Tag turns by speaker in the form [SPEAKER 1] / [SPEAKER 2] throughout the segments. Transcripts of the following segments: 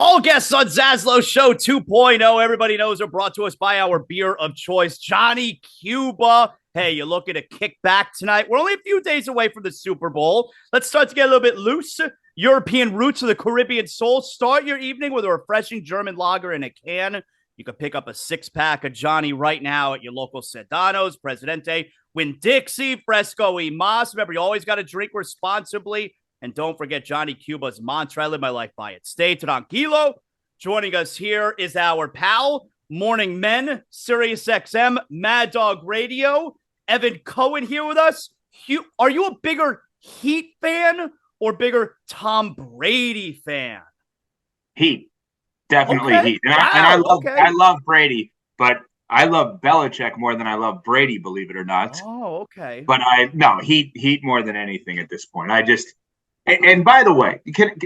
[SPEAKER 1] All guests on ZASLOW Show 2.0. Everybody knows are brought to us by our beer of choice, Johnny Cuba. Hey, you looking to kick back tonight? We're only a few days away from the Super Bowl. Let's start to get a little bit loose. European roots of the Caribbean soul. Start your evening with a refreshing German lager in a can. You can pick up a six-pack of Johnny right now at your local Sedano's, Presidente, Winn-Dixie, Fresco y Mas. Remember, you always got to drink responsibly. And don't forget Johnny Cuba's mantra, I live my life by it. Stay tranquilo. Joining us here is our pal, Morning Men, SiriusXM, Mad Dog Radio. Evan Cohen here with us. Are you a bigger Heat fan or bigger Tom Brady fan?
[SPEAKER 2] Heat. Definitely
[SPEAKER 1] Okay.
[SPEAKER 2] Heat. And, I love Brady, but I love Belichick more than I love Brady, believe it or not.
[SPEAKER 1] Oh, okay.
[SPEAKER 2] But Heat more than anything at this point. And by the way,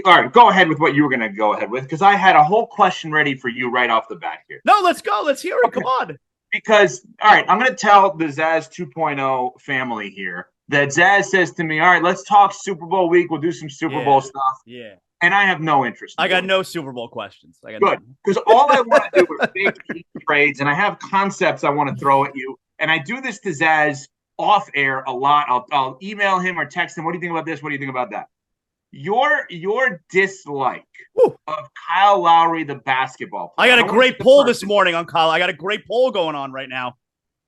[SPEAKER 2] all right, go ahead with what you were going to go ahead with, because I had a whole question ready for you right off the bat here.
[SPEAKER 1] No, let's go. Let's hear it. Okay. Come on.
[SPEAKER 2] Because, all right, I'm going to tell the Zaz 2.0 family here that Zaz says to me, all right, let's talk Super Bowl week. We'll do some Super Bowl stuff.
[SPEAKER 1] Yeah.
[SPEAKER 2] And I have no interest.
[SPEAKER 1] I got no Super Bowl questions.
[SPEAKER 2] Good. Because all I want to do is make trades, and I have concepts I want to throw at you. And I do this to Zaz off air a lot. I'll email him or text him. What do you think about this? What do you think about that? Your dislike of Kyle Lowry, the basketball player.
[SPEAKER 1] I got a great poll this morning on Kyle. I got a great poll going on right now.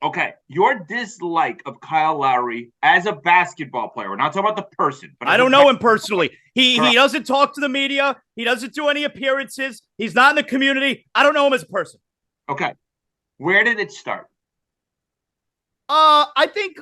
[SPEAKER 2] Okay. Your dislike of Kyle Lowry as a basketball player. We're not talking about the person. But
[SPEAKER 1] I don't know him personally. He doesn't talk to the media. He doesn't do any appearances. He's not in the community. I don't know him as a person.
[SPEAKER 2] Okay. Where did it start?
[SPEAKER 1] I think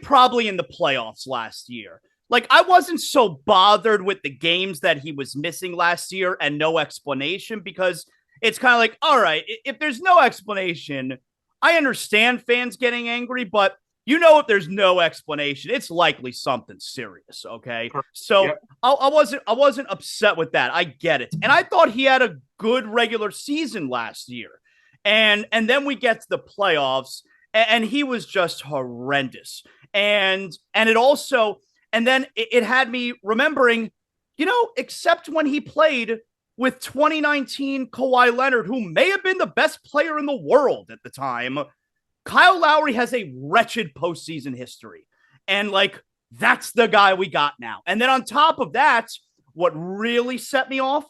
[SPEAKER 1] probably in the playoffs last year. Like, I wasn't so bothered with the games that he was missing last year and no explanation, because it's kind of like, all right, if there's no explanation, I understand fans getting angry, but if there's no explanation, it's likely something serious. Okay. So yep. I wasn't upset with that. I get it. And I thought he had a good regular season last year. And then we get to the playoffs and he was just horrendous. And it also, and then it had me remembering, except when he played with 2019 Kawhi Leonard, who may have been the best player in the world at the time, Kyle Lowry has a wretched postseason history. And, that's the guy we got now. And then on top of that, what really set me off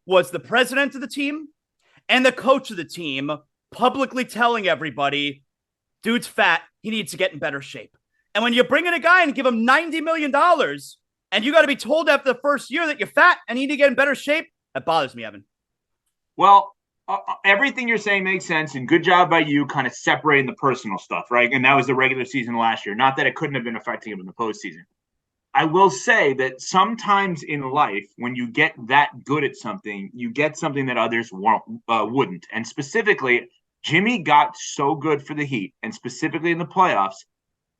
[SPEAKER 1] was the president of the team and the coach of the team publicly telling everybody, dude's fat, he needs to get in better shape. And when you bring in a guy and give him $90 million and you got to be told after the first year that you're fat and you need to get in better shape, that bothers me, Evan.
[SPEAKER 2] Well, everything you're saying makes sense, and good job by you kind of separating the personal stuff, right? And that was the regular season last year. Not that it couldn't have been affecting him in the postseason. I will say that sometimes in life, when you get that good at something, you get something that others wouldn't. And specifically, Jimmy got so good for the Heat, and specifically in the playoffs,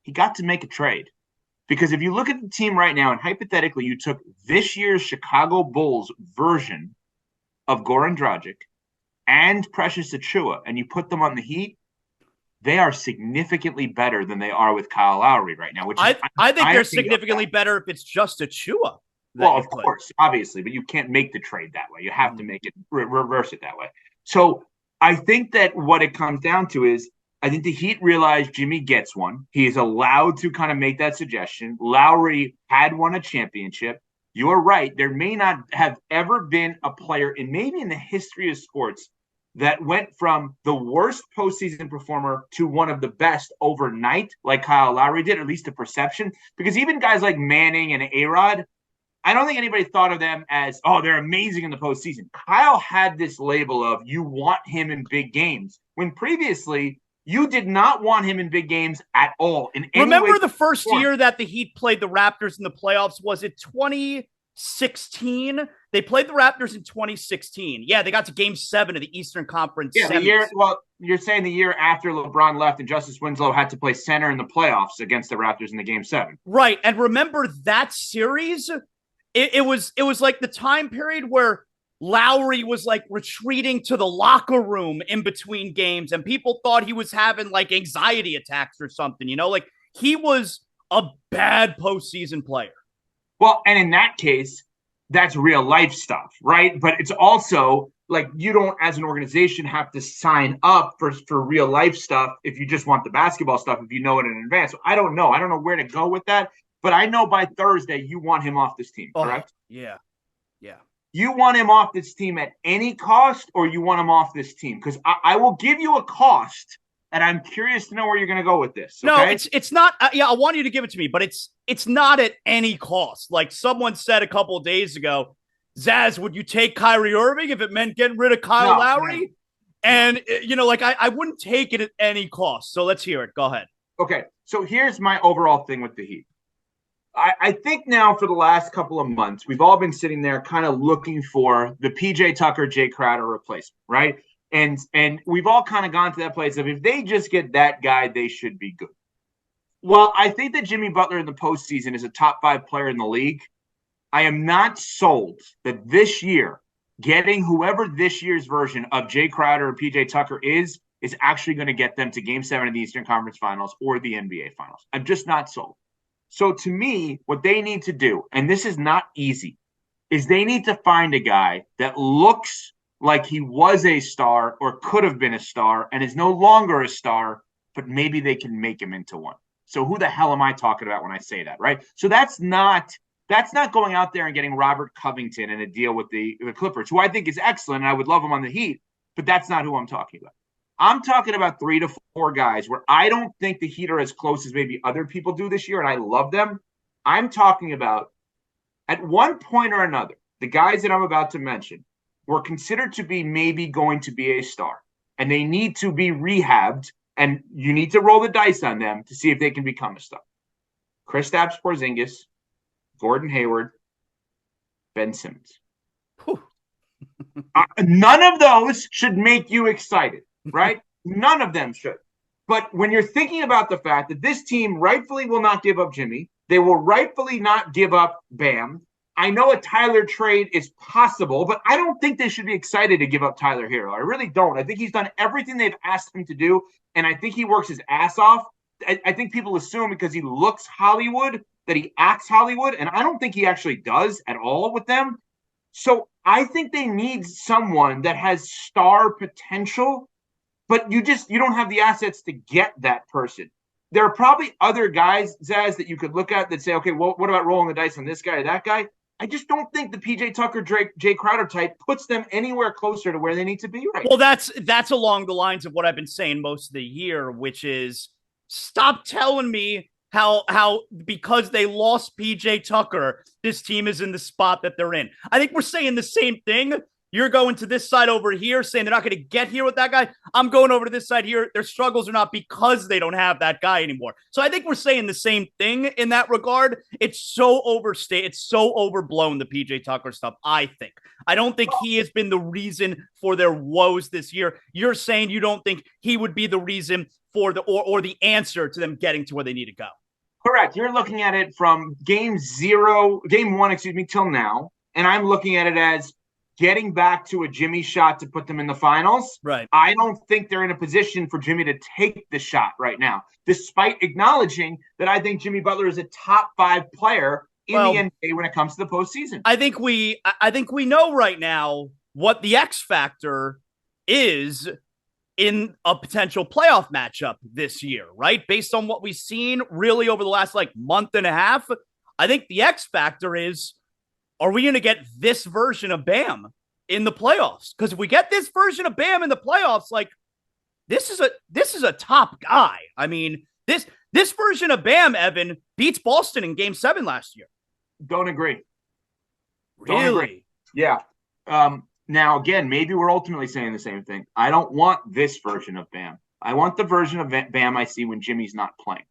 [SPEAKER 2] he got to make a trade. Because if you look at the team right now, and hypothetically you took this year's Chicago Bulls version of Goran Dragic and Precious Achiuwa, and you put them on the Heat, they are significantly better than they are with Kyle Lowry right now. Which
[SPEAKER 1] I think they're significantly better if it's just Achiuwa.
[SPEAKER 2] Well, of course, obviously, but you can't make the trade that way. You have to make it reverse it that way. So I think that what it comes down to is, I think the Heat realized Jimmy gets one. He is allowed to kind of make that suggestion. Lowry had won a championship. You're right. There may not have ever been a player maybe in the history of sports that went from the worst postseason performer to one of the best overnight, like Kyle Lowry did, or at least the perception. Because even guys like Manning and A-Rod, I don't think anybody thought of them as, they're amazing in the postseason. Kyle had this label of, you want him in big games, when previously you did not want him in big games at all.
[SPEAKER 1] Remember the first year that the Heat played the Raptors in the playoffs? Was it 2016? They played the Raptors in 2016. Yeah, they got to Game 7 of the Eastern Conference.
[SPEAKER 2] Yeah, you're saying the year after LeBron left and Justice Winslow had to play center in the playoffs against the Raptors in the Game 7.
[SPEAKER 1] Right, and remember that series? It was like the time period where Lowry was retreating to the locker room in between games, and people thought he was having anxiety attacks or something, he was a bad postseason player.
[SPEAKER 2] Well, and in that case, that's real life stuff, right? But it's also like you don't, as an organization, have to sign up for real life stuff if you just want the basketball stuff, if you know it in advance. So I don't know. I don't know where to go with that. But I know by Thursday you want him off this team, correct?
[SPEAKER 1] Yeah. Yeah.
[SPEAKER 2] You want him off this team at any cost, or you want him off this team? Because I will give you a cost, and I'm curious to know where you're going to go with this. Okay?
[SPEAKER 1] No, it's not. Yeah, I want you to give it to me, but it's not at any cost. Like someone said a couple of days ago, Zaz, would you take Kyrie Irving if it meant getting rid of Kyle Lowry? No. And like I wouldn't take it at any cost. So let's hear it. Go ahead.
[SPEAKER 2] Okay, so here's my overall thing with the Heat. I think now for the last couple of months, we've all been sitting there kind of looking for the PJ Tucker, Jay Crowder replacement, right? And we've all kind of gone to that place of if they just get that guy, they should be good. Well, I think that Jimmy Butler in the postseason is a top 5 player in the league. I am not sold that this year, getting whoever this year's version of Jay Crowder or PJ Tucker is actually going to get them to Game 7 of the Eastern Conference Finals or the NBA Finals. I'm just not sold. So to me, what they need to do, and this is not easy, is they need to find a guy that looks like he was a star or could have been a star and is no longer a star, but maybe they can make him into one. So who the hell am I talking about when I say that, right? So that's not going out there and getting Robert Covington in a deal with the Clippers, who I think is excellent, and I would love him on the Heat, but that's not who I'm talking about. I'm talking about 3 to 4 guys where I don't think the Heat are as close as maybe other people do this year, and I love them. I'm talking about, at one point or another, the guys that I'm about to mention were considered to be maybe going to be a star, and they need to be rehabbed, and you need to roll the dice on them to see if they can become a star. Kristaps Porzingis, Gordon Hayward, Ben Simmons. None of those should make you excited. Right? None of them should. But when you're thinking about the fact that this team rightfully will not give up Jimmy, they will rightfully not give up Bam. I know a Tyler trade is possible, but I don't think they should be excited to give up Tyler Hero. I really don't. I think he's done everything they've asked him to do, and I think he works his ass off. I think people assume because he looks Hollywood that he acts Hollywood, and I don't think he actually does at all with them. So I think they need someone that has star potential, but you don't have the assets to get that person. There are probably other guys, Zaz, that you could look at that say, okay, well, what about rolling the dice on this guy or that guy? I just don't think the PJ Tucker, Jay Crowder type puts them anywhere closer to where they need to be right
[SPEAKER 1] now. Well, that's along the lines of what I've been saying most of the year, which is stop telling me how because they lost PJ Tucker, this team is in the spot that they're in. I think we're saying the same thing. You're going to this side over here saying they're not going to get here with that guy. I'm going over to this side here. Their struggles are not because they don't have that guy anymore. So I think we're saying the same thing in that regard. It's so overstated. It's so overblown, the PJ Tucker stuff, I think. I don't think he has been the reason for their woes this year. You're saying you don't think he would be the reason for or the answer to them getting to where they need to go.
[SPEAKER 2] Correct. You're looking at it from game 1, till now. And I'm looking at it as getting back to a Jimmy shot to put them in the finals.
[SPEAKER 1] Right.
[SPEAKER 2] I don't think they're in a position for Jimmy to take the shot right now, despite acknowledging that I think Jimmy Butler is a top 5 player in the NBA when it comes to the postseason.
[SPEAKER 1] I think we know right now what the X factor is in a potential playoff matchup this year, right? Based on what we've seen really over the last month and a half, I think the X factor is, are we going to get this version of Bam in the playoffs? Because if we get this version of Bam in the playoffs, this is a top guy. I mean, this version of Bam, Evan, beats Boston in Game 7 last year.
[SPEAKER 2] Don't agree.
[SPEAKER 1] Really?
[SPEAKER 2] Don't agree. Yeah. Now, again, maybe we're ultimately saying the same thing. I don't want this version of Bam. I want the version of Bam I see when Jimmy's not playing.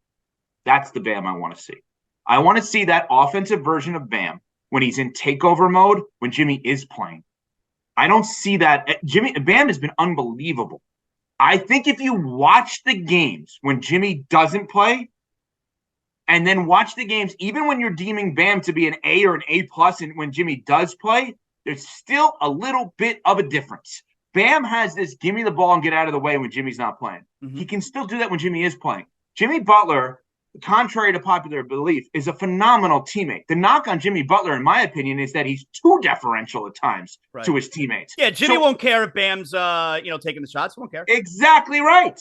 [SPEAKER 2] That's the Bam I want to see. I want to see that offensive version of Bam when he's in takeover mode, when Jimmy is playing. I don't see that. Bam has been unbelievable. I think if you watch the games when Jimmy doesn't play, and then watch the games, even when you're deeming Bam to be an A or an A+, and when Jimmy does play, there's still a little bit of a difference. Bam has this give me the ball and get out of the way when Jimmy's not playing. Mm-hmm. He can still do that when Jimmy is playing. Jimmy Butler contrary to popular belief, is a phenomenal teammate. The knock on Jimmy Butler, in my opinion, is that he's too deferential at times to his teammates.
[SPEAKER 1] Yeah, Jimmy won't care if Bam's, taking the shots. He won't care.
[SPEAKER 2] Exactly right.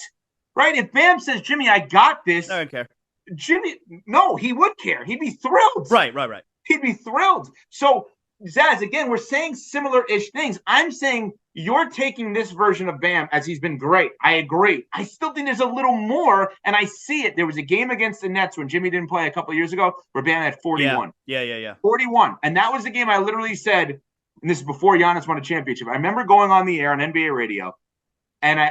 [SPEAKER 2] Right? If Bam says, Jimmy, I got this.
[SPEAKER 1] I don't care.
[SPEAKER 2] Jimmy, no, he would care. He'd be thrilled.
[SPEAKER 1] Right.
[SPEAKER 2] He'd be thrilled. So, Zaz, again, we're saying similar-ish things. I'm saying you're taking this version of Bam as he's been great. I agree. I still think there's a little more, and I see it. There was a game against the Nets when Jimmy didn't play a couple of years ago where Bam had 41.
[SPEAKER 1] Yeah.
[SPEAKER 2] 41. And that was the game I literally said, and this is before Giannis won a championship. I remember going on the air on NBA radio,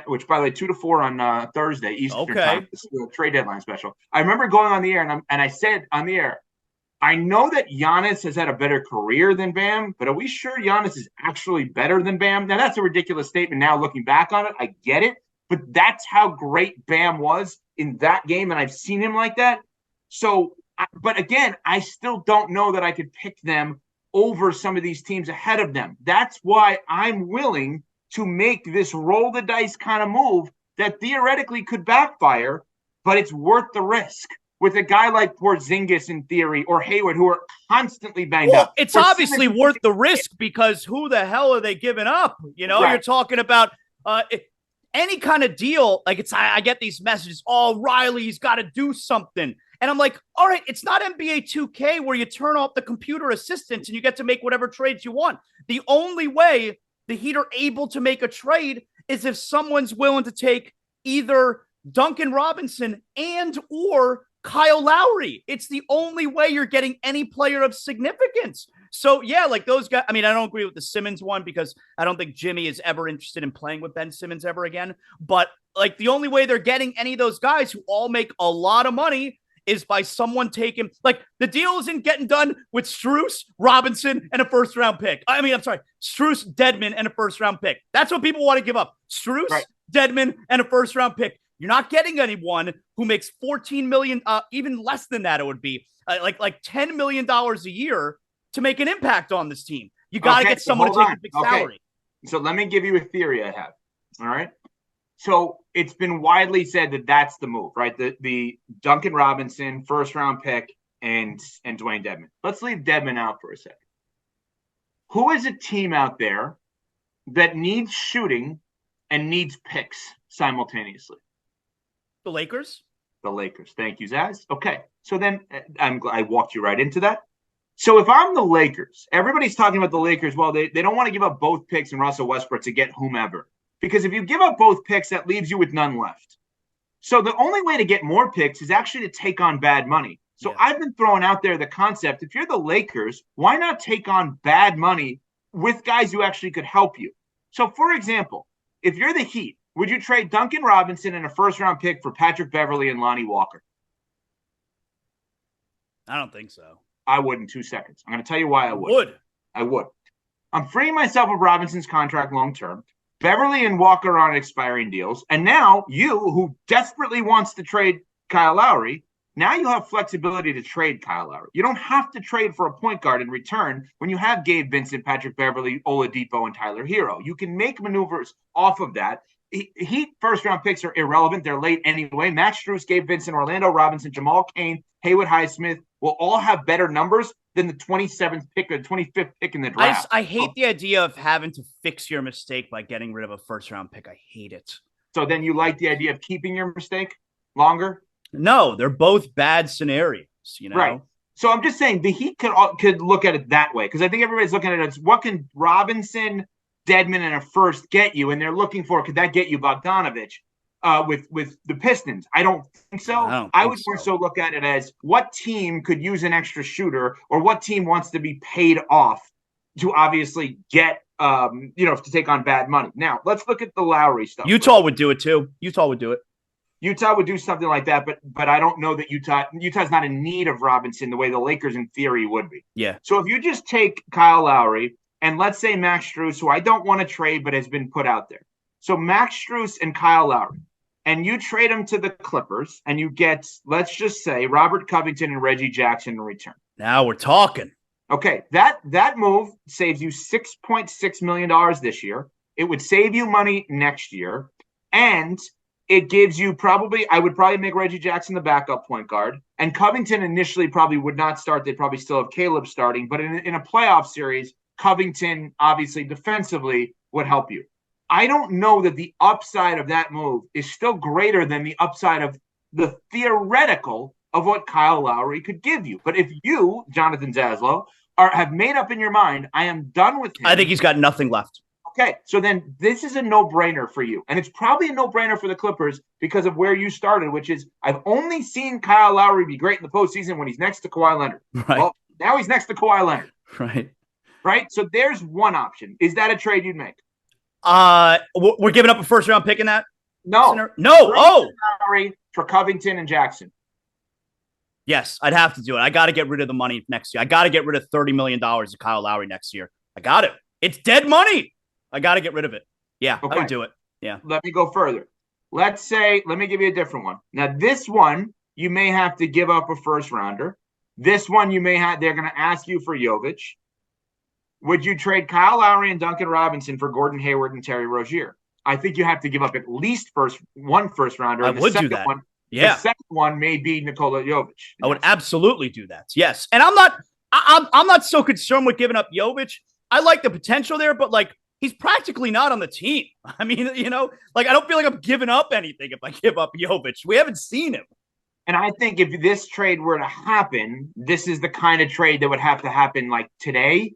[SPEAKER 2] which, by the way, 2 to 4 on Thursday, Eastern time, this is the trade deadline special. I remember going on the air, and I said on the air, I know that Giannis has had a better career than Bam, but are we sure Giannis is actually better than Bam? Now, that's a ridiculous statement now looking back on it. I get it, but that's how great Bam was in that game, and I've seen him like that. So, but again, I still don't know that I could pick them over some of these teams ahead of them. That's why I'm willing to make this roll the dice kind of move that theoretically could backfire, but it's worth the risk. With a guy like Porzingis in theory or Hayward, who are constantly banged up.
[SPEAKER 1] It's obviously worth the risk because who the hell are they giving up? You're talking about any kind of deal. Like I get these messages, Riley's got to do something. And I'm like, all right, it's not NBA 2K where you turn off the computer assistants and you get to make whatever trades you want. The only way the Heat are able to make a trade is if someone's willing to take either Duncan Robinson and or Kyle Lowry. It's the only way you're getting any player of significance. So, yeah, like those guys. I mean, I don't agree with the Simmons one because I don't think Jimmy is ever interested in playing with Ben Simmons ever again. But, like, the only way they're getting any of those guys who all make a lot of money is by someone taking, like, the deal isn't getting done with Strus, Robinson, and a first-round pick. Strus, Dedmon, and a first-round pick. That's what people want to give up. Strus, Dedmon, and a first-round pick. You're not getting anyone who makes $14 million, even less than that. It would be like $10 million a year to make an impact on this team. You got to get someone to take a big salary.
[SPEAKER 2] So let me give you a theory I have. All right. So it's been widely said that that's the move, right? The Duncan Robinson first round pick and Dwayne Dedmon. Let's leave Dedmon out for a second. Who is a team out there that needs shooting and needs picks simultaneously?
[SPEAKER 1] The Lakers?
[SPEAKER 2] The Lakers. Thank you, Zaz. Okay. So then I walked you right into that. So if I'm the Lakers, everybody's talking about the Lakers. Well, they don't want to give up both picks and Russell Westbrook to get whomever. Because if you give up both picks, that leaves you with none left. So the only way to get more picks is actually to take on bad money. So I've been throwing out there the concept, if you're the Lakers, why not take on bad money with guys who actually could help you? So, for example, if you're the Heat, would you trade Duncan Robinson and a first-round pick for Patrick Beverley and Lonnie Walker?
[SPEAKER 1] I don't think so.
[SPEAKER 2] I would in 2 seconds. I'm going to tell you why I would. I would. I'm freeing myself of Robinson's contract long-term. Beverley and Walker are on expiring deals. And now you, who desperately wants to trade Kyle Lowry, now you have flexibility to trade Kyle Lowry. You don't have to trade for a point guard in return when you have Gabe Vincent, Patrick Beverley, Oladipo, and Tyler Hero. You can make maneuvers off of that. Heat first-round picks are irrelevant. They're late anyway. Matt Strus, Gabe Vincent, Orlando Robinson, Jamal Cain, Haywood Highsmith will all have better numbers than the 27th pick or 25th pick in the draft.
[SPEAKER 1] I hate the idea of having to fix your mistake by getting rid of a first-round pick. I hate it.
[SPEAKER 2] So then you like the idea of keeping your mistake longer?
[SPEAKER 1] No, they're both bad scenarios,
[SPEAKER 2] Right. So I'm just saying the Heat could look at it that way because I think everybody's looking at it as what can Robinson, Dedmon, and a first get you, and they're looking for could that get you Bogdanovich with the Pistons? I don't think so. I would more so look at it as what team could use an extra shooter or what team wants to be paid off to obviously get to take on bad money. Now let's look at the Lowry stuff.
[SPEAKER 1] Utah would do it too. Utah would do it.
[SPEAKER 2] Utah would do something like that, but I don't know that Utah's not in need of Robinson the way the Lakers in theory would be.
[SPEAKER 1] Yeah.
[SPEAKER 2] So if you just take Kyle Lowry and let's say Max Strus, who I don't want to trade but has been put out there. So Max Strus and Kyle Lowry, and you trade them to the Clippers and you get, let's just say, Robert Covington and Reggie Jackson in return.
[SPEAKER 1] Now we're talking.
[SPEAKER 2] Okay, that move saves you $6.6 million this year. It would save you money next year. And It gives you I would probably make Reggie Jackson the backup point guard. And Covington initially probably would not start. They'd probably still have Caleb starting. But in a playoff series, Covington, obviously defensively, would help you. I don't know that the upside of that move is still greater than the upside of the theoretical of what Kyle Lowry could give you. But if you, Jonathan Zaslow, have made up in your mind, I am done with him.
[SPEAKER 1] I think he's got nothing left.
[SPEAKER 2] Okay, so then this is a no-brainer for you. And it's probably a no-brainer for the Clippers because of where you started, which is I've only seen Kyle Lowry be great in the postseason when he's next to Kawhi Leonard.
[SPEAKER 1] Right.
[SPEAKER 2] Well, now he's next to Kawhi Leonard.
[SPEAKER 1] Right.
[SPEAKER 2] So there's one option. Is that a trade you'd make?
[SPEAKER 1] We're giving up a first-round pick in that?
[SPEAKER 2] No. Lowry for Covington and Jackson.
[SPEAKER 1] Yes, I'd have to do it. I got to get rid of the money next year. I got to get rid of $30 million of Kyle Lowry next year. I got it. It's dead money. I got to get rid of it. Yeah, okay. I would do it. Yeah.
[SPEAKER 2] Let me go further. Let me give you a different one. Now, this one, you may have to give up a first rounder. This one, they're going to ask you for Jovic. Would you trade Kyle Lowry and Duncan Robinson for Gordon Hayward and Terry Rozier? I think you have to give up at least one first rounder.
[SPEAKER 1] I would do that.
[SPEAKER 2] The second one may be Nikola Jovic.
[SPEAKER 1] I would absolutely do that. Yes. And I'm not so concerned with giving up Jovic. I like the potential there, but he's practically not on the team. I mean, I don't feel like I'm giving up anything if I give up Jovic. We haven't seen him.
[SPEAKER 2] And I think if this trade were to happen, this is the kind of trade that would have to happen today,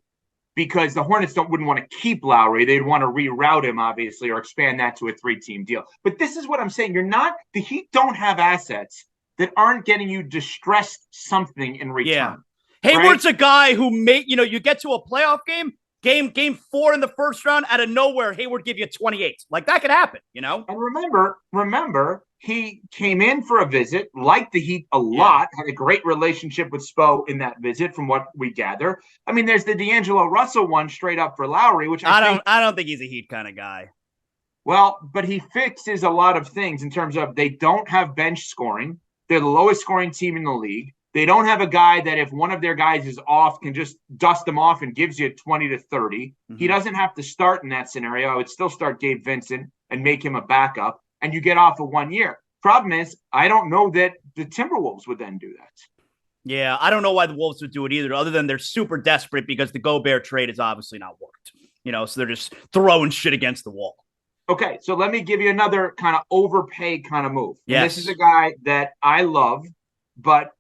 [SPEAKER 2] because the Hornets wouldn't want to keep Lowry. They'd want to reroute him, obviously, or expand that to a 3-team deal. But this is what I'm saying. The Heat don't have assets that aren't getting you distressed something in return. Yeah.
[SPEAKER 1] Hayward's a guy who you get to a playoff game 4 in the first round, out of nowhere, Hayward give you 28. That could happen, And
[SPEAKER 2] remember, he came in for a visit, liked the Heat a lot, had a great relationship with Spo in that visit, from what we gather. I mean, there's the D'Angelo Russell one straight up for Lowry, which I
[SPEAKER 1] don't think he's a Heat kind of guy.
[SPEAKER 2] Well, but he fixes a lot of things in terms of they don't have bench scoring. They're the lowest scoring team in the league. They don't have a guy that if one of their guys is off can just dust them off and gives you 20 to 30. Mm-hmm. He doesn't have to start in that scenario. I would still start Gabe Vincent and make him a backup, and you get off of 1 year. Problem is, I don't know that the Timberwolves would then do that.
[SPEAKER 1] Yeah, I don't know why the Wolves would do it either, other than they're super desperate because the Gobert trade has obviously not worked. So they're just throwing shit against the wall.
[SPEAKER 2] Okay, so let me give you another kind of overpay kind of move.
[SPEAKER 1] Yes.
[SPEAKER 2] This is a guy that I love, but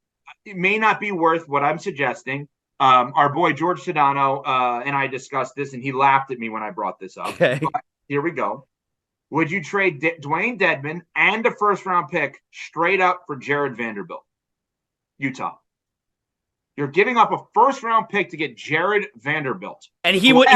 [SPEAKER 2] it may not be worth what I'm suggesting. Our boy George Sedano and I discussed this, and he laughed at me when I brought this up.
[SPEAKER 1] Okay.
[SPEAKER 2] But here we go. Would you trade Dwayne Dedmon and a first-round pick straight up for Jared Vanderbilt, Utah? You're giving up a first-round pick to get Jared Vanderbilt,
[SPEAKER 1] and he was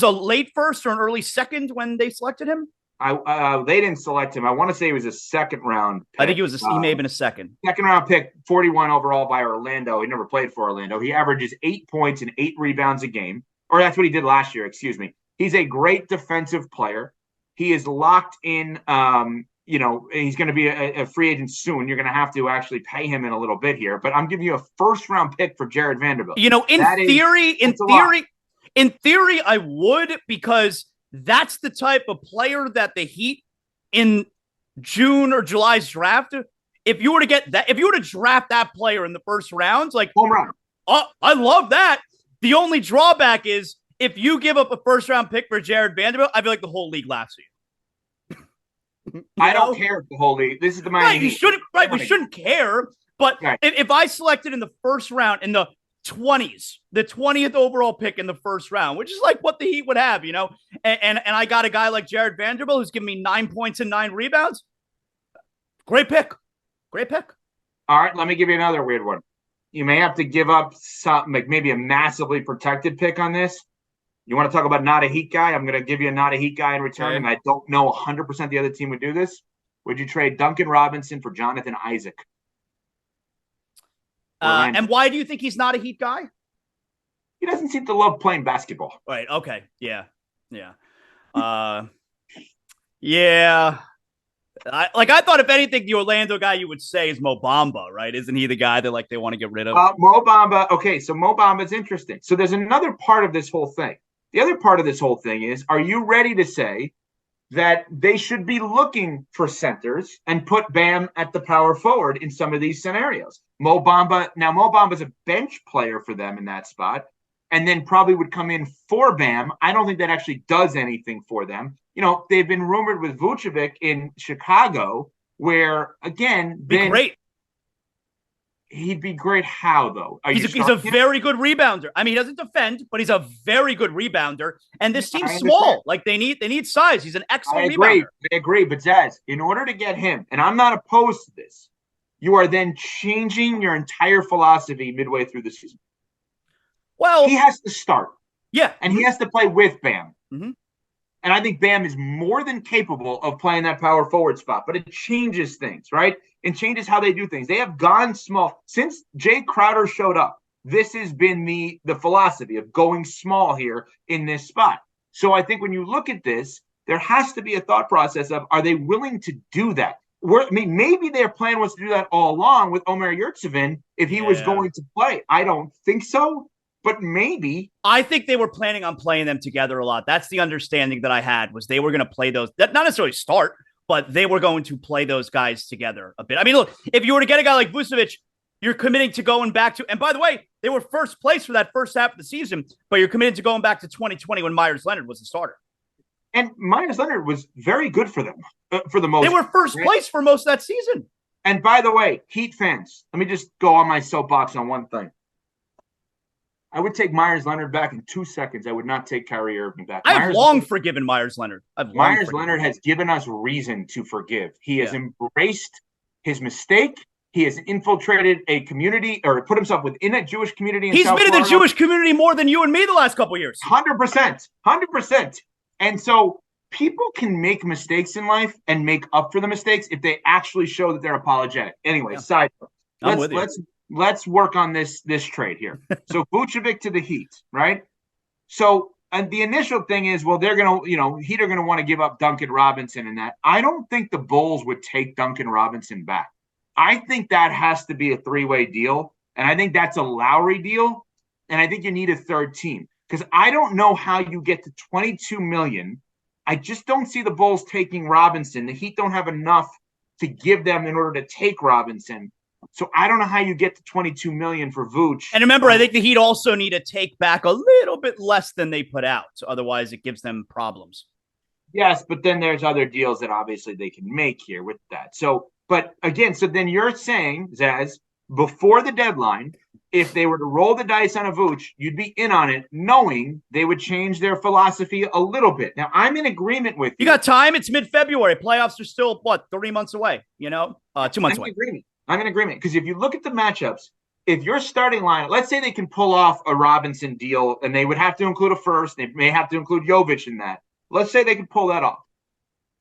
[SPEAKER 1] a late first or an early second when they selected him.
[SPEAKER 2] They didn't select him. I want to say he was a second-round pick.
[SPEAKER 1] I think he may have been a second.
[SPEAKER 2] Second-round pick, 41 overall by Orlando. He never played for Orlando. He averages 8 points and 8 rebounds a game. Or that's what he did last year, excuse me. He's a great defensive player. He is locked in, he's going to be a free agent soon. You're going to have to actually pay him in a little bit here. But I'm giving you a first-round pick for Jared Vanderbilt.
[SPEAKER 1] In theory, I would, because that's the type of player that the Heat in June or July's draft, if you were to draft that player in the first round,
[SPEAKER 2] home run.
[SPEAKER 1] I love that. The only drawback is if you give up a first round pick for Jared Vanderbilt, I feel like the whole league laughs at you.
[SPEAKER 2] I don't care if the whole league. This is the Miami.
[SPEAKER 1] We shouldn't care. But if I selected in the first round in the 20s, the 20th overall pick in the first round, which is what the Heat would have, and I got a guy like Jared Vanderbilt who's giving me 9 points and 9 rebounds. Great pick.
[SPEAKER 2] All right, let me give you another weird one. You may have to give up something maybe a massively protected pick on this. You want to talk about not a Heat guy? I'm going to give you a not a Heat guy in return, and I don't know 100% the other team would do this. Would you trade Duncan Robinson for Jonathan Isaac?
[SPEAKER 1] And why do you think he's not a Heat guy?
[SPEAKER 2] He doesn't seem to love playing basketball.
[SPEAKER 1] Right. Okay. Yeah. Yeah. I thought if anything, the Orlando guy you would say is Mo Bamba, right? Isn't he the guy that they want to get rid of?
[SPEAKER 2] Mo Bamba. Okay, so Mo Bamba is interesting. So there's another part of this whole thing. The other part of this whole thing is, are you ready to say that they should be looking for centers and put Bam at the power forward in some of these scenarios. Mo Bamba's a bench player for them in that spot, and then probably would come in for Bam. I don't think that actually does anything for them. They've been rumored with Vucevic in Chicago, where, again,
[SPEAKER 1] be great.
[SPEAKER 2] He'd be great. How, though?
[SPEAKER 1] He's a very good rebounder. I mean, he doesn't defend, but he's a very good rebounder. And this team's small. Like, they need size. He's an excellent rebounder.
[SPEAKER 2] I agree. But Zaz, in order to get him, and I'm not opposed to this, you are then changing your entire philosophy midway through the season.
[SPEAKER 1] Well,
[SPEAKER 2] he has to start.
[SPEAKER 1] Yeah.
[SPEAKER 2] And he has to play with Bam.
[SPEAKER 1] Mm-hmm.
[SPEAKER 2] And I think Bam is more than capable of playing that power forward spot, but it changes things, right? It changes how they do things. They have gone small. Since Jay Crowder showed up, this has been the philosophy of going small here in this spot. So I think when you look at this, there has to be a thought process of, are they willing to do that? Maybe their plan was to do that all along with Omer Yurtseven if he was going to play. I don't think so. But maybe.
[SPEAKER 1] I think they were planning on playing them together a lot. That's the understanding that I had, was they were going to play those, not necessarily start, but they were going to play those guys together a bit. I mean, look, if you were to get a guy like Vucevic, you're committing to going back to, and by the way, they were first place for that first half of the season, but you're committed to going back to 2020 when Myers Leonard was the starter.
[SPEAKER 2] And Myers Leonard was very good for them, for the most.
[SPEAKER 1] They were first place for most of that season.
[SPEAKER 2] And by the way, Heat fans, let me just go on my soapbox on one thing. I would take Myers Leonard back in 2 seconds. I would not take Kyrie Irving back.
[SPEAKER 1] I've long forgiven Myers Leonard.
[SPEAKER 2] Myers Leonard has given us reason to forgive. He has embraced his mistake. He has infiltrated a community, or put himself within a Jewish community.
[SPEAKER 1] He's been in the Jewish community more than you and me the last couple of years.
[SPEAKER 2] 100%. And so people can make mistakes in life and make up for the mistakes if they actually show that they're apologetic. Anyway, side note. Let's work on this trade here. So Vucevic to the Heat, right? So the initial thing is, well, they're going to, Heat are going to want to give up Duncan Robinson and that. I don't think the Bulls would take Duncan Robinson back. I think that has to be a three-way deal, and I think that's a Lowry deal, and I think you need a third team, because I don't know how you get to $22 million. I just don't see the Bulls taking Robinson. The Heat don't have enough to give them in order to take Robinson. So I don't know how you get to $22 million for Vooch.
[SPEAKER 1] And remember, I think the Heat also need to take back a little bit less than they put out. So otherwise, it gives them problems.
[SPEAKER 2] Yes, but then there's other deals that obviously they can make here with that. So, but again, so then you're saying, Zaz, before the deadline, if they were to roll the dice on a Vooch, you'd be in on it, knowing they would change their philosophy a little bit. Now, I'm in agreement with you.
[SPEAKER 1] You got time. It's mid-February. Playoffs are still, 3 months away, 2 months away.
[SPEAKER 2] I'm in agreement, because if you look at the matchups, if your starting line, let's say they can pull off a Robinson deal, and they would have to include a first, they may have to include Jovic in that. Let's say they can pull that off.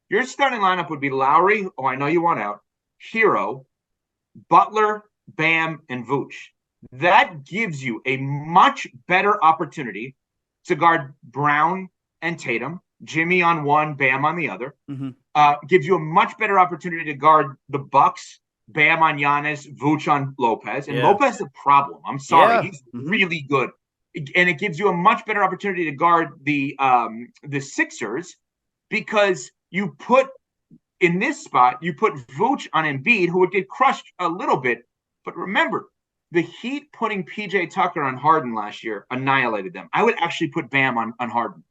[SPEAKER 2] Your starting lineup would be Lowry, I know you want out, Hero, Butler, Bam, and Vooch. That gives you a much better opportunity to guard Brown and Tatum, Jimmy on one, Bam on the other.
[SPEAKER 1] Mm-hmm.
[SPEAKER 2] Gives you a much better opportunity to guard the Bucks, Bam on Giannis, Vooch on Lopez. And Lopez is a problem. I'm sorry. He's really good. And it gives you a much better opportunity to guard the Sixers, because you put, in this spot, you put Vooch on Embiid, who would get crushed a little bit. But remember, the Heat putting PJ Tucker on Harden last year annihilated them. I would actually put Bam on Harden.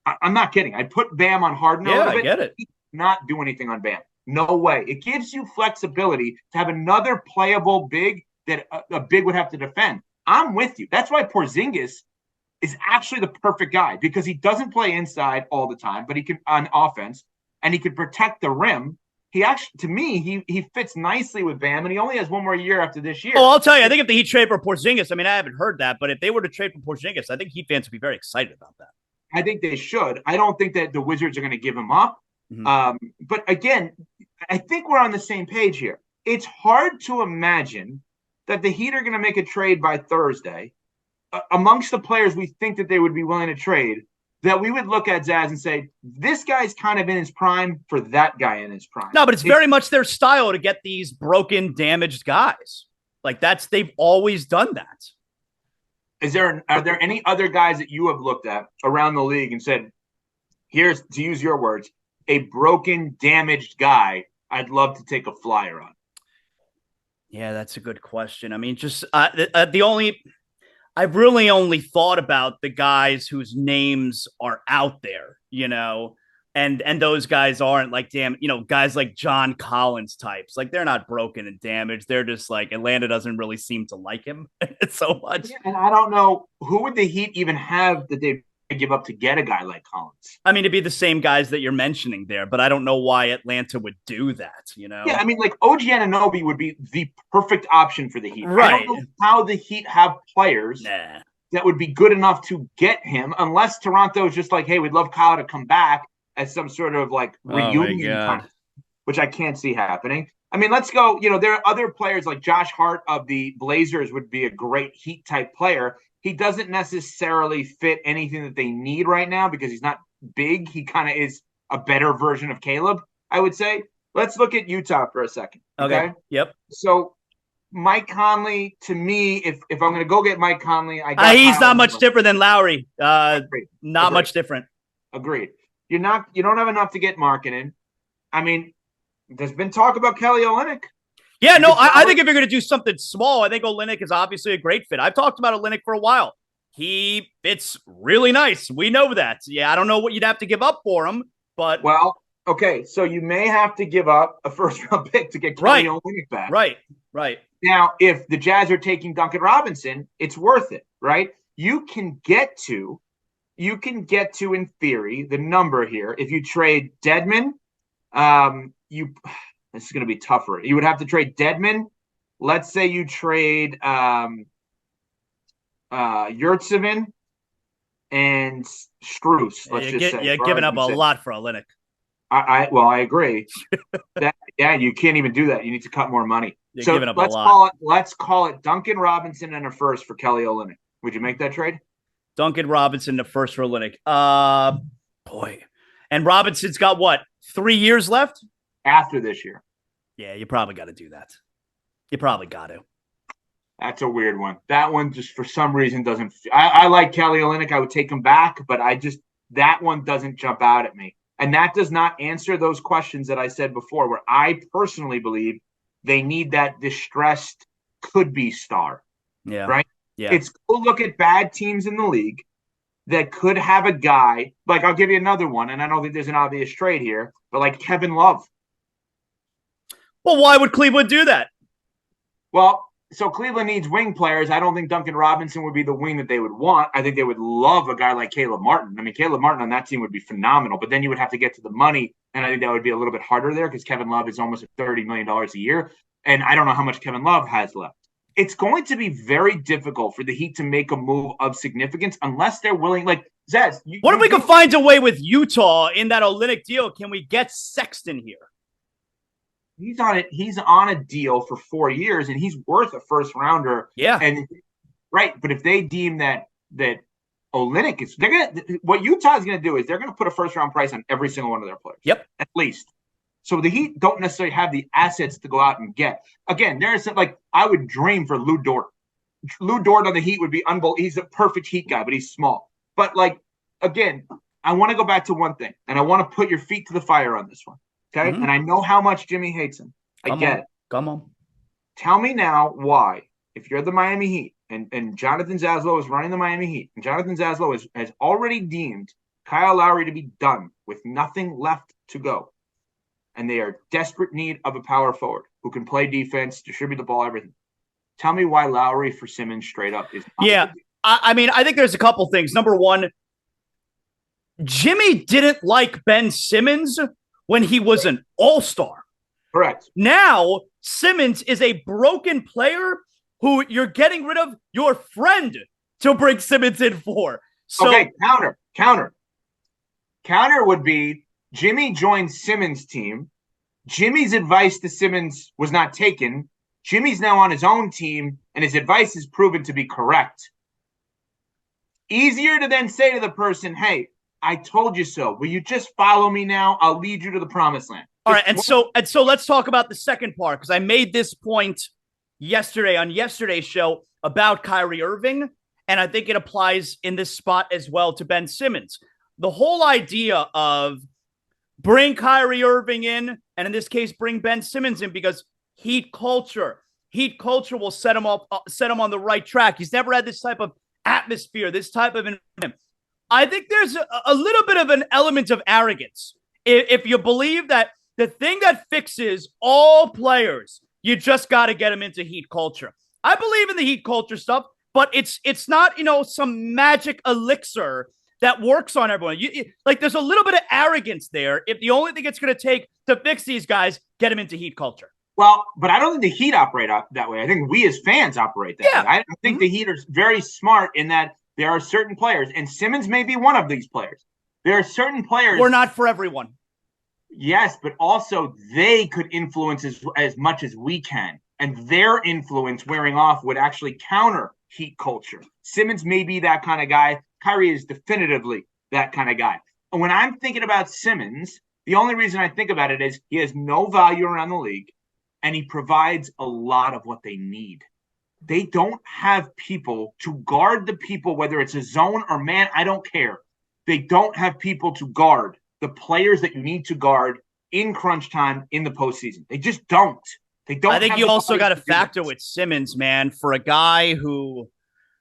[SPEAKER 2] I'm not kidding. I'd put Bam on Harden a little bit.
[SPEAKER 1] I get it.
[SPEAKER 2] Not do anything on Bam. No way. It gives you flexibility to have another playable big that a big would have to defend. I'm with you. That's why Porzingis is actually the perfect guy, because he doesn't play inside all the time, but he can on offense, and he can protect the rim. He actually, to me, he fits nicely with Bam, and he only has one more year after this year.
[SPEAKER 1] Oh, I'll tell you, I think if the Heat trade for Porzingis, I haven't heard that, but if they were to trade for Porzingis, I think Heat fans would be very excited about that.
[SPEAKER 2] I think they should. I don't think that the Wizards are going to give him up. Mm-hmm. But again, I think we're on the same page here. It's hard to imagine that the Heat are going to make a trade by Thursday amongst the players we think that they would be willing to trade, that we would look at Zaz and say, this guy's kind of in his prime for that guy in his prime.
[SPEAKER 1] No, but it's very much their style to get these broken, damaged guys. They've always done that.
[SPEAKER 2] Are there any other guys that you have looked at around the league and said, here's, to use your words, a broken, damaged guy I'd love to take a flyer on?
[SPEAKER 1] Yeah, that's a good question. I mean, just I've really only thought about the guys whose names are out there, and those guys aren't like, damn, guys like John Collins types. Like, they're not broken and damaged. They're just like, Atlanta doesn't really seem to like him so much.
[SPEAKER 2] Yeah, and I don't know, who would the Heat even have that they give up to get a guy like Collins?
[SPEAKER 1] I mean, it'd be the same guys that you're mentioning there, but I don't know why Atlanta would do that,
[SPEAKER 2] Yeah, I mean, like OG Anunoby would be the perfect option for the Heat.
[SPEAKER 1] Right.
[SPEAKER 2] I don't know how the Heat have players that would be good enough to get him, unless Toronto's just like, hey, we'd love Kyle to come back as some sort of like reunion, which I can't see happening. I mean, let's go. There are other players like Josh Hart of the Blazers would be a great Heat type player. He doesn't necessarily fit anything that they need right now because he's not big. He kind of is a better version of Caleb, I would say. Let's look at Utah for a second. Okay.
[SPEAKER 1] Yep.
[SPEAKER 2] So Mike Conley, to me, if I'm going to go get Mike Conley,
[SPEAKER 1] he's not much different than Lowry. Not much different.
[SPEAKER 2] Agreed. You don't have enough to get Markkanen. I mean, there's been talk about Kelly Olynyk.
[SPEAKER 1] Yeah, no, I think if you're going to do something small, I think Olynyk is obviously a great fit. I've talked about Olynyk for a while. He fits really nice. We know that. Yeah, I don't know what you'd have to give up for him, but
[SPEAKER 2] okay, so you may have to give up a first-round pick to get Kelly Olynyk back.
[SPEAKER 1] Right.
[SPEAKER 2] Now, if the Jazz are taking Duncan Robinson, it's worth it, right? You can get to, in theory, the number here. If you trade Dedmon, this is going to be tougher. You would have to trade Dedmon. Let's say you trade Yurtsevin and Strus.
[SPEAKER 1] You're giving up a lot for Olynyk.
[SPEAKER 2] I agree. You can't even do that. You need to cut more money.
[SPEAKER 1] You're giving up a lot.
[SPEAKER 2] Let's call it Duncan Robinson and a first for Kelly Olynyk. Would you make that trade?
[SPEAKER 1] Duncan Robinson, the first for Olynyk. Boy. And Robinson's got what? 3 years left?
[SPEAKER 2] After this year.
[SPEAKER 1] Yeah, you probably got to do that. You probably got to.
[SPEAKER 2] That's a weird one. That one just for some reason doesn't. I like Kelly Olynyk. I would take him back, but that one doesn't jump out at me. And that does not answer those questions that I said before, where I personally believe they need that distressed could-be star.
[SPEAKER 1] Yeah.
[SPEAKER 2] Right?
[SPEAKER 1] Yeah.
[SPEAKER 2] It's cool to look at bad teams in the league that could have a guy, like I'll give you another one, and I don't think there's an obvious trade here, but like Kevin Love.
[SPEAKER 1] Well, why would Cleveland do that?
[SPEAKER 2] Well, so Cleveland needs wing players. I don't think Duncan Robinson would be the wing that they would want. I think they would love a guy like Caleb Martin. I mean, Caleb Martin on that team would be phenomenal, but then you would have to get to the money, and I think that would be a little bit harder there because Kevin Love is almost $30 million a year, and I don't know how much Kevin Love has left. It's going to be very difficult for the Heat to make a move of significance unless they're willing. Like, Zaz,
[SPEAKER 1] what if we can find a way with Utah in that Olynyk deal? Can we get Sexton here?
[SPEAKER 2] He's on it. He's on a deal for 4 years, and he's worth a first rounder.
[SPEAKER 1] Yeah,
[SPEAKER 2] and right. But if they deem that Olynyk is, what Utah is going to do is they're going to put a first round price on every single one of their players.
[SPEAKER 1] Yep,
[SPEAKER 2] at least. So the Heat don't necessarily have the assets to go out and get. Again, there's like I would dream for Lou Dort. Lou Dort on the Heat would be unbelievable. He's a perfect Heat guy, but he's small. But like again, I want to go back to one thing, and I want to put your feet to the fire on this one. Okay. Mm-hmm. And I know how much Jimmy hates him. I get it.
[SPEAKER 1] Come on.
[SPEAKER 2] Tell me now why, if you're the Miami Heat and Jonathan Zaslow is running the Miami Heat, and Jonathan Zaslow has already deemed Kyle Lowry to be done with nothing left to go, and they are desperate need of a power forward who can play defense, distribute the ball, everything. Tell me why Lowry for Simmons straight up is not.
[SPEAKER 1] Yeah. I mean, I think there's a couple things. Number one, Jimmy didn't like Ben Simmons when he was an all-star.
[SPEAKER 2] Correct.
[SPEAKER 1] Now, Simmons is a broken player who you're getting rid of your friend to bring Simmons in for. So,
[SPEAKER 2] okay, counter. Counter would be Jimmy joined Simmons' team. Jimmy's advice to Simmons was not taken. Jimmy's now on his own team, and his advice is proven to be correct. Easier to then say to the person, hey, I told you so. Will you just follow me now? I'll lead you to the promised land.
[SPEAKER 1] All right, and so let's talk about the second part, because I made this point yesterday on yesterday's show about Kyrie Irving, and I think it applies in this spot as well to Ben Simmons. The whole idea of bring Kyrie Irving in, and in this case, bring Ben Simmons in, because Heat culture will set him on the right track. He's never had this type of atmosphere, this type of environment. I think there's a little bit of an element of arrogance. If you believe that the thing that fixes all players, you just got to get them into Heat culture. I believe in the Heat culture stuff, but it's not, some magic elixir that works on everyone. There's a little bit of arrogance there. If the only thing it's going to take to fix these guys, get them into Heat culture.
[SPEAKER 2] Well, but I don't think the Heat operate that way. I think we as fans operate that way. I think the Heat are very smart in that there are certain players, and Simmons may be one of these players. There are certain players.
[SPEAKER 1] We're not for everyone.
[SPEAKER 2] Yes, but also they could influence as much as we can. And their influence wearing off would actually counter Heat culture. Simmons may be that kind of guy. Kyrie is definitively that kind of guy. And when I'm thinking about Simmons, the only reason I think about it is he has no value around the league, and he provides a lot of what they need. They don't have people to guard the people, whether it's a zone or man, I don't care. They don't have people to guard the players that you need to guard in crunch time in the postseason. They just don't. They don't.
[SPEAKER 1] I think you also got to factor with Simmons, man, for a guy who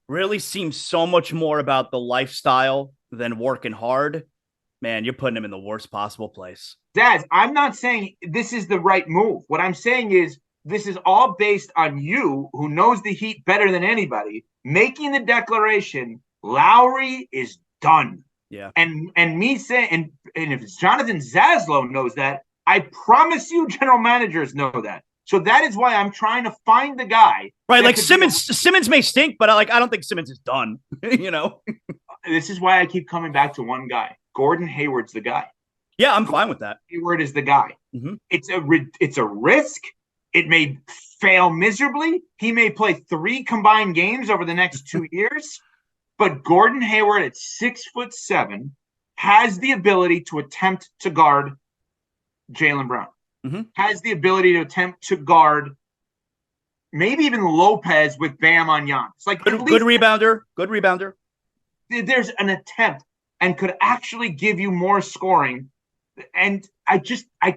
[SPEAKER 1] really seems so much more about the lifestyle than working hard. Man, you're putting him in the worst possible place.
[SPEAKER 2] Daz, I'm not saying this is the right move. What I'm saying is this is all based on you, who knows the Heat better than anybody, making the declaration, Lowry is done.
[SPEAKER 1] Yeah.
[SPEAKER 2] And me saying, and if Jonathan ZASLOW knows that, I promise you general managers know that. So that is why I'm trying to find the guy.
[SPEAKER 1] Right, like Simmons may stink, but I don't think Simmons is done,
[SPEAKER 2] This is why I keep coming back to one guy. Gordon Hayward's the guy.
[SPEAKER 1] Yeah, I'm fine with that.
[SPEAKER 2] Hayward is the guy.
[SPEAKER 1] Mm-hmm.
[SPEAKER 2] It's a risk. It may fail miserably. He may play 3 combined games over the next 2 years. But Gordon Hayward at 6'7" has the ability to attempt to guard Jaylen Brown.
[SPEAKER 1] Mm-hmm.
[SPEAKER 2] Has the ability to attempt to guard maybe even Lopez with Bam on Giannis. Like
[SPEAKER 1] good rebounder. Good rebounder.
[SPEAKER 2] There's an attempt and could actually give you more scoring. And I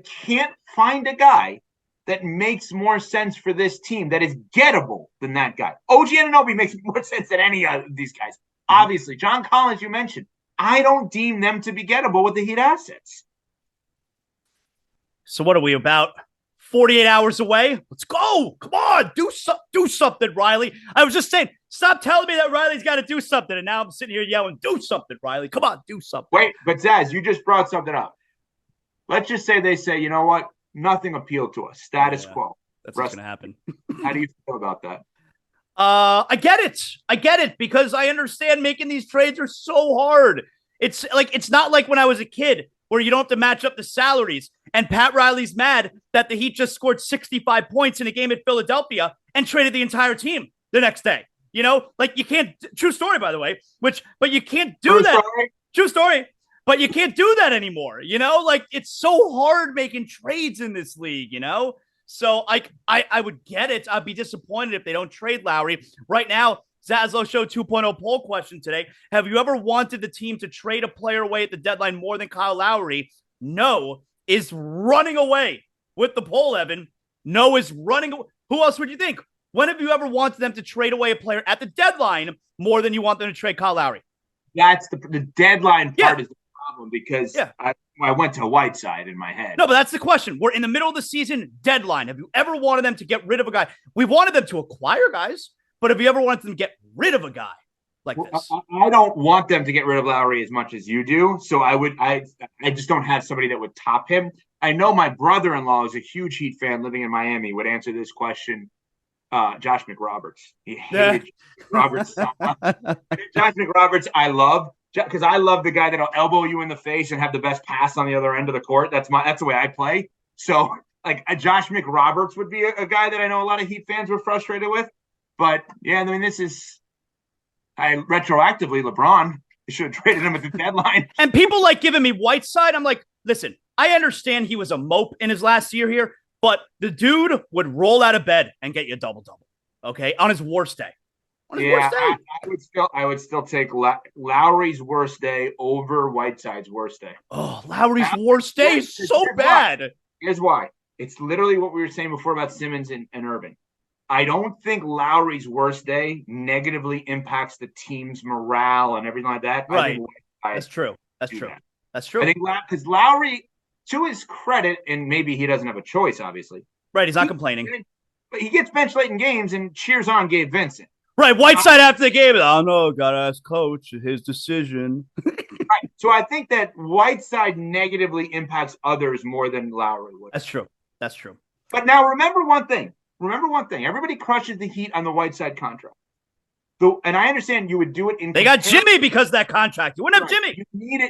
[SPEAKER 2] can't find a guy that makes more sense for this team that is gettable than that guy. OG Anunoby makes more sense than any of these guys. Obviously, John Collins, you mentioned. I don't deem them to be gettable with the Heat assets.
[SPEAKER 1] So what are we, about 48 hours away? Let's go. Come on. Do something, Riley. I was just saying, stop telling me that Riley's got to do something. And now I'm sitting here yelling, do something, Riley. Come on, do something.
[SPEAKER 2] Wait, but Zaz, you just brought something up. Let's just say they say, you know what? Nothing appealed to us. Status quo.
[SPEAKER 1] That's what's going to happen.
[SPEAKER 2] How do you feel about that?
[SPEAKER 1] I get it because I understand making these trades are so hard. It's not like when I was a kid where you don't have to match up the salaries. And Pat Riley's mad that the Heat just scored 65 points in a game at Philadelphia and traded the entire team the next day. You can't, true story, by the way, but you can't do
[SPEAKER 2] true
[SPEAKER 1] that.
[SPEAKER 2] Story.
[SPEAKER 1] True story. But you can't do that anymore. It's so hard making trades in this league, So I would get it. I'd be disappointed if they don't trade Lowry. Right now, ZASLOW Show 2.0 poll question today. Have you ever wanted the team to trade a player away at the deadline more than Kyle Lowry? No is running away with the poll, Evan. No is running away. Who else would you think? When have you ever wanted them to trade away a player at the deadline more than you want them to trade Kyle Lowry?
[SPEAKER 2] That's the deadline part is the problem because I went to Whiteside in my head.
[SPEAKER 1] No, but that's the question. We're in the middle of the season deadline. Have you ever wanted them to get rid of a guy? We wanted them to acquire guys, but have you ever wanted them to get rid of a guy like this?
[SPEAKER 2] I don't want them to get rid of Lowry as much as you do. So I just don't have somebody that would top him. I know my brother-in-law is a huge Heat fan living in Miami, would answer this question. Josh McRoberts. He hated Roberts so much. Josh McRoberts, I love because I love the guy that'll elbow you in the face and have the best pass on the other end of the court. That's the way I play. So Josh McRoberts would be a guy that I know a lot of Heat fans were frustrated with. But this is retroactively LeBron. They should have traded him at the deadline.
[SPEAKER 1] And people giving me Whiteside. I'm like, listen, I understand he was a mope in his last year here. But the dude would roll out of bed and get you a double-double, okay, on his worst day. on his worst day.
[SPEAKER 2] I would still take Lowry's worst day over Whiteside's worst day.
[SPEAKER 1] Oh, Lowry's worst day is so bad.
[SPEAKER 2] Here's why. It's literally what we were saying before about Simmons and Irving. I don't think Lowry's worst day negatively impacts the team's morale and everything like that.
[SPEAKER 1] Right. That's true. That's true. I
[SPEAKER 2] think because Lowry, to his credit, and maybe he doesn't have a choice, obviously.
[SPEAKER 1] Right. He's not complaining.
[SPEAKER 2] But he gets benched late in games and cheers on Gabe Vincent.
[SPEAKER 1] Right. Whiteside after the game. Oh, no. Got to ask coach his decision.
[SPEAKER 2] Right. So I think that Whiteside negatively impacts others more than Lowry would.
[SPEAKER 1] That's true. That's true.
[SPEAKER 2] But now remember one thing. Everybody crushes the Heat on the Whiteside contract. And I understand you would do it in.
[SPEAKER 1] They got Jimmy because of that contract. You wouldn't have Jimmy.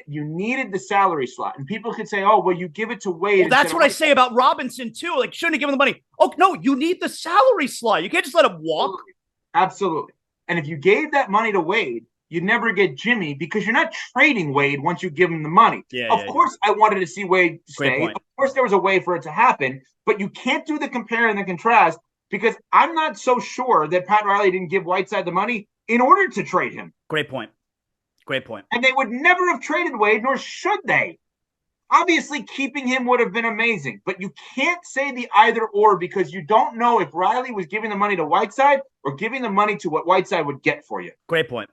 [SPEAKER 2] You needed the salary slot, and people could say, "Oh, well, you give it to Wade."
[SPEAKER 1] Well, that's what I say about Robinson too. Like, shouldn't have given the money. Oh no, you need the salary slot. You can't just let him walk.
[SPEAKER 2] Absolutely. And if you gave that money to Wade, you'd never get Jimmy because you're not trading Wade once you give him the money. Of course, I wanted to see Wade stay. Of course, there was a way for it to happen, but you can't do the compare and the contrast. Because I'm not so sure that Pat Riley didn't give Whiteside the money in order to trade him.
[SPEAKER 1] Great point.
[SPEAKER 2] And they would never have traded Wade, nor should they. Obviously, keeping him would have been amazing. But you can't say the either or because you don't know if Riley was giving the money to Whiteside or giving the money to what Whiteside would get for you.
[SPEAKER 1] Great point.